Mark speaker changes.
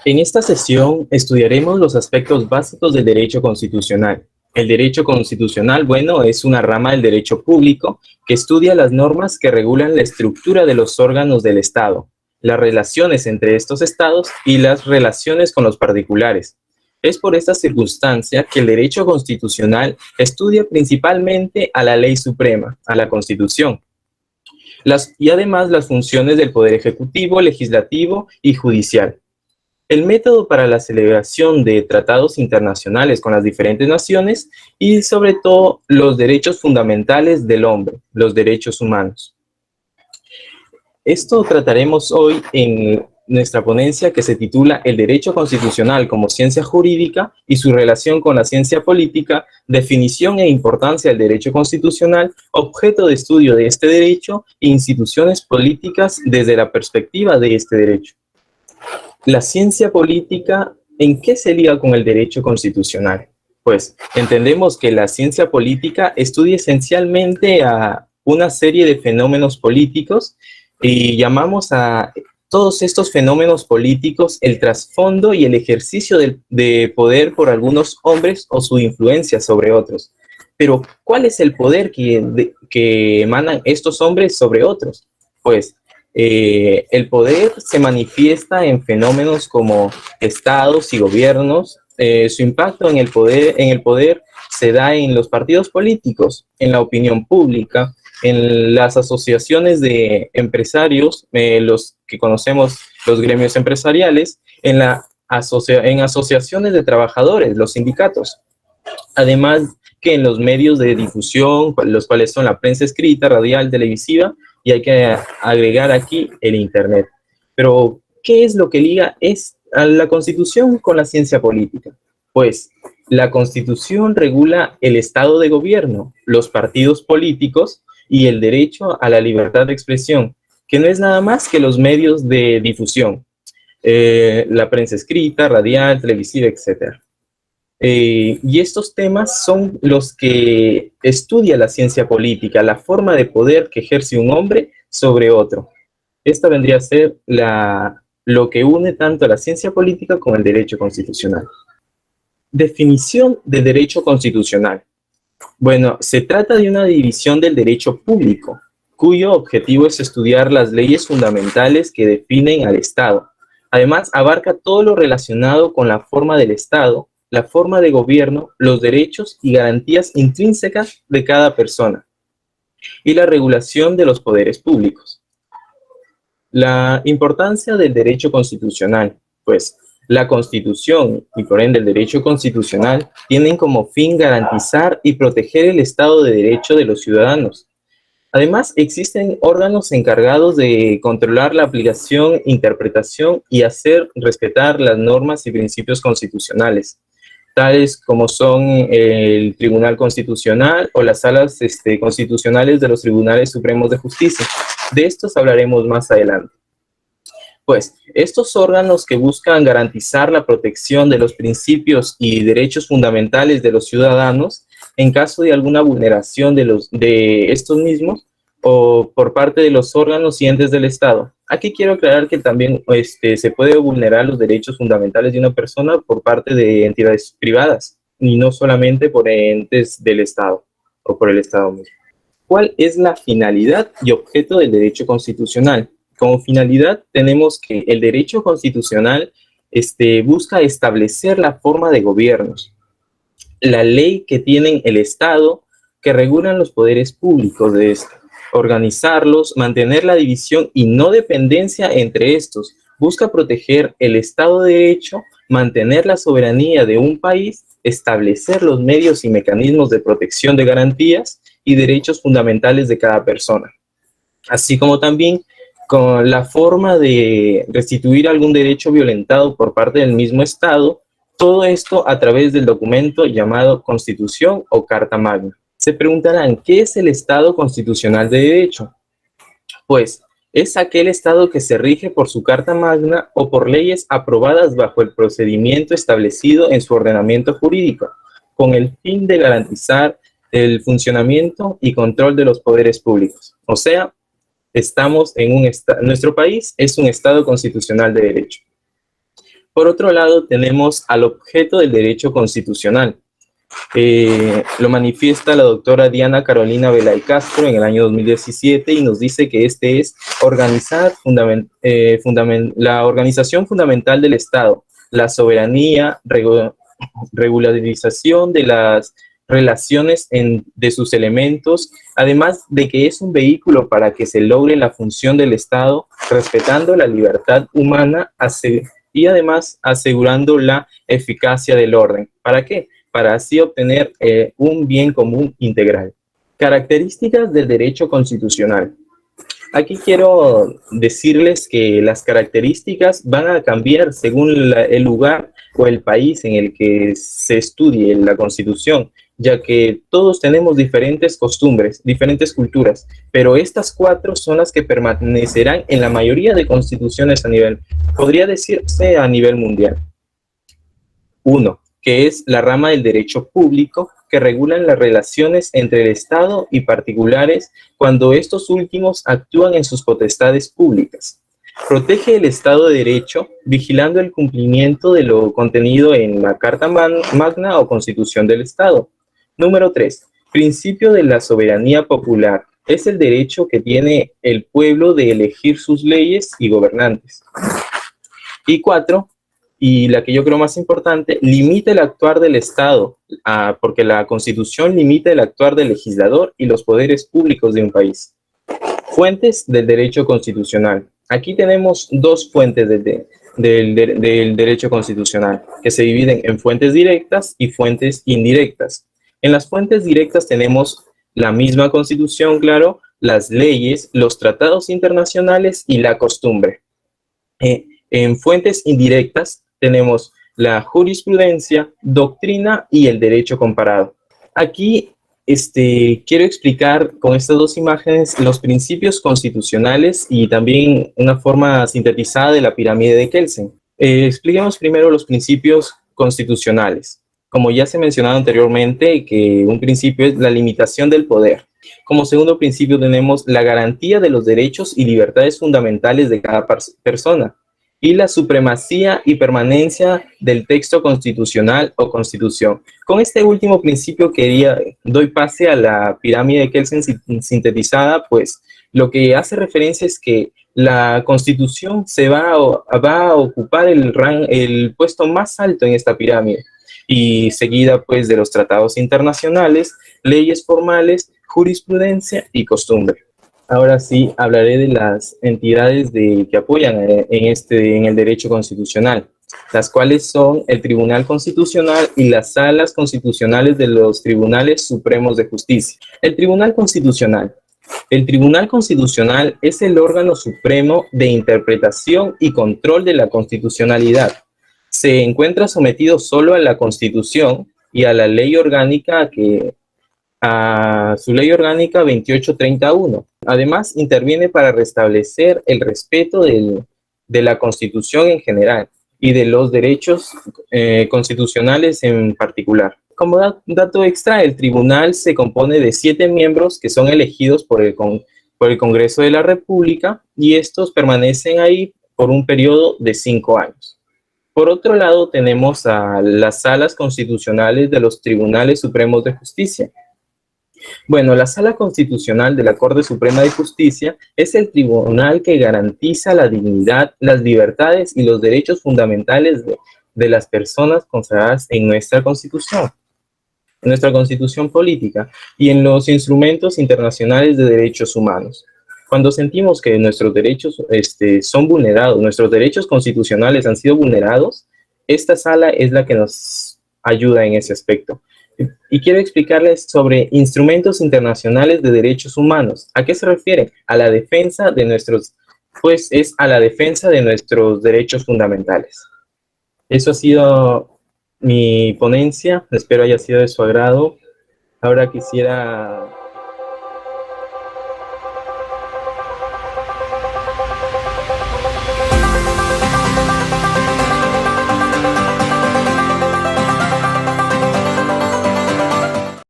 Speaker 1: En esta sesión estudiaremos los aspectos básicos del derecho constitucional. El derecho constitucional, bueno, es una rama del derecho público que estudia las normas que regulan la estructura de los órganos del Estado, las relaciones entre estos estados y las relaciones con los particulares. Es por esta circunstancia que el derecho constitucional estudia principalmente a la ley suprema, a la Constitución, y además las funciones del Poder Ejecutivo, Legislativo y Judicial. El método para la celebración de tratados internacionales con las diferentes naciones y sobre todo los derechos fundamentales del hombre, los derechos humanos. Esto trataremos hoy en nuestra ponencia que se titula El derecho constitucional como ciencia jurídica y su relación con la ciencia política, definición e importancia del derecho constitucional, objeto de estudio de este derecho e instituciones políticas desde la perspectiva de este derecho. La ciencia política, ¿en qué se liga con el derecho constitucional? Pues entendemos que la ciencia política estudia esencialmente a una serie de fenómenos políticos y llamamos a todos estos fenómenos políticos el trasfondo y el ejercicio de poder por algunos hombres o su influencia sobre otros. Pero, ¿cuál es el poder que emanan estos hombres sobre otros? Pues, el poder se manifiesta en fenómenos como estados y gobiernos. Su impacto en el poder se da en los partidos políticos, en la opinión pública, en las asociaciones de empresarios, los que conocemos los gremios empresariales, en asociaciones de trabajadores, los sindicatos. Además que en los medios de difusión, los cuales son la prensa escrita, radial, televisiva, y hay que agregar aquí el Internet. Pero, ¿qué es lo que liga a la Constitución con la ciencia política? Pues, la Constitución regula el estado de gobierno, los partidos políticos y el derecho a la libertad de expresión, que no es nada más que los medios de difusión, la prensa escrita, radial, televisiva, etc. Y estos temas son los que estudia la ciencia política, la forma de poder que ejerce un hombre sobre otro. Esta vendría a ser lo que une tanto a la ciencia política como el derecho constitucional. Definición de derecho constitucional. Bueno, se trata de una división del derecho público, cuyo objetivo es estudiar las leyes fundamentales que definen al Estado. Además, abarca todo lo relacionado con la forma del Estado, la forma de gobierno, los derechos y garantías intrínsecas de cada persona, y la regulación de los poderes públicos. La importancia del derecho constitucional, pues la Constitución y por ende el derecho constitucional tienen como fin garantizar y proteger el Estado de Derecho de los ciudadanos. Además, existen órganos encargados de controlar la aplicación, interpretación y hacer respetar las normas y principios constitucionales, tales como son el Tribunal Constitucional o las salas constitucionales de los Tribunales Supremos de Justicia. De estos hablaremos más adelante. Pues, estos órganos que buscan garantizar la protección de los principios y derechos fundamentales de los ciudadanos en caso de alguna vulneración de estos mismos o por parte de los órganos y entes del Estado. Aquí quiero aclarar que también se puede vulnerar los derechos fundamentales de una persona por parte de entidades privadas y no solamente por entes del Estado o por el Estado mismo. ¿Cuál es la finalidad y objeto del derecho constitucional? Como finalidad tenemos que el derecho constitucional busca establecer la forma de gobiernos, la ley que tienen el Estado, que regulan los poderes públicos de esto, organizarlos, mantener la división y no dependencia entre estos, busca proteger el Estado de Derecho, mantener la soberanía de un país, establecer los medios y mecanismos de protección de garantías y derechos fundamentales de cada persona, así como también con la forma de restituir algún derecho violentado por parte del mismo Estado, todo esto a través del documento llamado Constitución o Carta Magna. Se preguntarán, ¿qué es el Estado constitucional de derecho? Pues es aquel Estado que se rige por su Carta Magna o por leyes aprobadas bajo el procedimiento establecido en su ordenamiento jurídico, con el fin de garantizar el funcionamiento y control de los poderes públicos. O sea, nuestro país es un Estado constitucional de derecho. Por otro lado, tenemos al objeto del derecho constitucional. Lo manifiesta la doctora Diana Carolina Velay Castro en el año 2017 y nos dice que este es la organización fundamental del Estado, la soberanía, regularización de las relaciones de sus elementos, además de que es un vehículo para que se logre la función del Estado, respetando la libertad humana y además asegurando la eficacia del orden. ¿Para qué? Para así obtener un bien común integral. Características del derecho constitucional. Aquí quiero decirles que las características van a cambiar según el lugar o el país en el que se estudie la Constitución, ya que todos tenemos diferentes costumbres, diferentes culturas, pero estas 4 son las que permanecerán en la mayoría de constituciones podría decirse a nivel mundial. 1, que es la rama del derecho público, que regulan las relaciones entre el Estado y particulares cuando estos últimos actúan en sus potestades públicas. Protege el Estado de Derecho, vigilando el cumplimiento de lo contenido en la Carta Magna o Constitución del Estado. Número 3. Principio de la soberanía popular. Es el derecho que tiene el pueblo de elegir sus leyes y gobernantes. Y 4, y la que yo creo más importante, limita el actuar del Estado, porque la Constitución limita el actuar del legislador y los poderes públicos de un país. Fuentes del derecho constitucional. Aquí tenemos 2 fuentes del derecho constitucional, que se dividen en fuentes directas y fuentes indirectas. En las fuentes directas tenemos la misma Constitución, claro, las leyes, los tratados internacionales y la costumbre. En fuentes indirectas tenemos la jurisprudencia, doctrina y el derecho comparado. Aquí quiero explicar con estas 2 imágenes los principios constitucionales y también una forma sintetizada de la pirámide de Kelsen. Expliquemos primero los principios constitucionales. Como ya se ha mencionado anteriormente, que un principio es la limitación del poder. Como segundo principio tenemos la garantía de los derechos y libertades fundamentales de cada persona y la supremacía y permanencia del texto constitucional o constitución. Con este último principio doy pase a la pirámide de Kelsen sintetizada, pues lo que hace referencia es que la Constitución va a ocupar el puesto más alto en esta pirámide, y seguida pues de los tratados internacionales, leyes formales, jurisprudencia y costumbre. Ahora sí hablaré de las entidades que apoyan en el derecho constitucional, las cuales son el Tribunal Constitucional y las salas constitucionales de los Tribunales Supremos de Justicia. El Tribunal Constitucional. El Tribunal Constitucional es el órgano supremo de interpretación y control de la constitucionalidad. Se encuentra sometido solo a la Constitución y a la ley orgánica a su ley orgánica 2831. Además, interviene para restablecer el respeto de la Constitución en general y de los derechos constitucionales en particular. Como dato extra, el tribunal se compone de 7 miembros que son elegidos por el Congreso de la República, y estos permanecen ahí por un periodo de 5 años. Por otro lado, tenemos a las salas constitucionales de los Tribunales Supremos de Justicia. Bueno, la Sala Constitucional de la Corte Suprema de Justicia es el tribunal que garantiza la dignidad, las libertades y los derechos fundamentales de las personas consagradas en nuestra Constitución política y en los instrumentos internacionales de derechos humanos. Cuando sentimos que nuestros derechos son vulnerados, nuestros derechos constitucionales han sido vulnerados, esta sala es la que nos ayuda en ese aspecto. Y quiero explicarles sobre instrumentos internacionales de derechos humanos. ¿A qué se refiere? A la defensa de nuestros derechos fundamentales. Eso ha sido mi ponencia. Espero haya sido de su agrado. Ahora quisiera